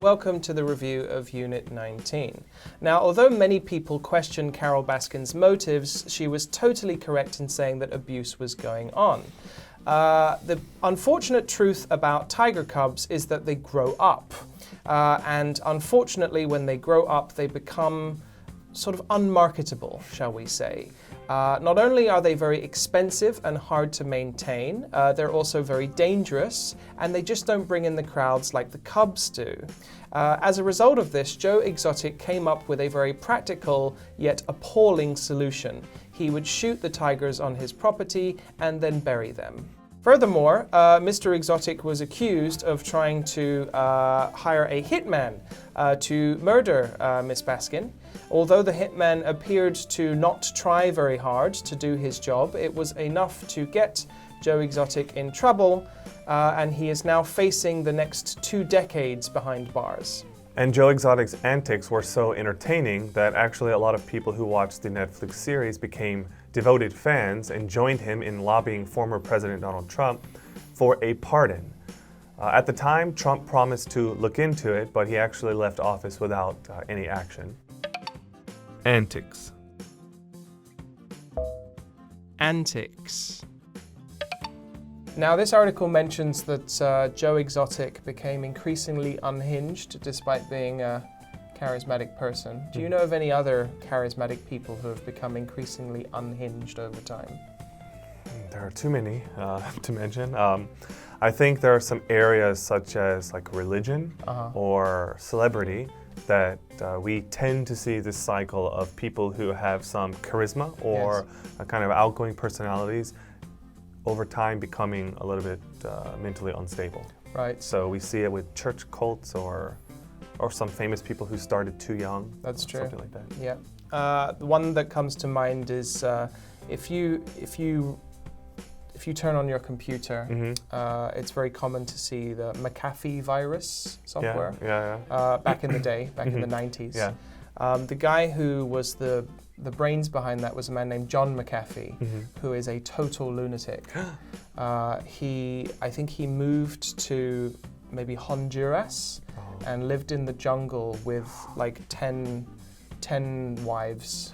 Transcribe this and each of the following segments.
Welcome to the review of Unit 19. Now, although many people question Carol Baskin's motives, she was totally correct in saying that abuse was going on. The unfortunate truth about tiger cubs is that they grow up. And unfortunately, when they grow up, they become sort of unmarketable, shall we say. Not only are they very expensive and hard to maintain, they're also very dangerous, and they just don't bring in the crowds like the cubs do. As a result of this, Joe Exotic came up with a very practical yet appalling solution. He would shoot the tigers on his property and then bury them. Furthermore, Mr. Exotic was accused of trying to hire a hitman to murder Miss Baskin. Although the hitman appeared to not try very hard to do his job, it was enough to get Joe Exotic in trouble, and he is now facing the next 2 decades behind bars. And Joe Exotic's antics were so entertaining that actually a lot of people who watched the Netflix series became devoted fans and joined him in lobbying former President Donald Trump for a pardon. At the time, Trump promised to look into it, but he actually left office without any action. Antics. Antics. Now, this article mentions that Joe Exotic became increasingly unhinged despite being a charismatic person. Do you know of any other charismatic people who have become increasingly unhinged over time? There are too many to mention. I think there are some areas such as like religion or celebrity that we tend to see this cycle of people who have some charisma or a kind of outgoing personalities over time becoming a little bit mentally unstable. Right. So we see it with church cults or some famous people who started too young. That's true. Something like that. Yeah. The one that comes to mind is if you turn on your computer, it's very common to see the McAfee virus software. Back in the day, back in the 90s. Yeah. The guy who was the brains behind that was a man named John McAfee, who is a total lunatic. I think he moved to maybe Honduras and lived in the jungle with like 10 wives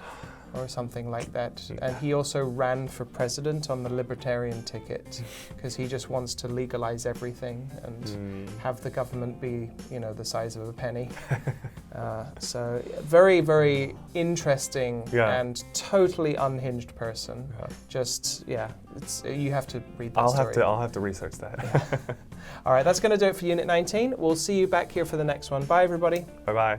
or something like that. And he also ran for president on the Libertarian ticket because he just wants to legalize everything and have the government be, the size of a penny. So very, very interesting and totally unhinged person. Just, you have to read that story. I'll have to research that. All right, that's going to do it for Unit 19. We'll see you back here for the next one. Bye, everybody. Bye-bye.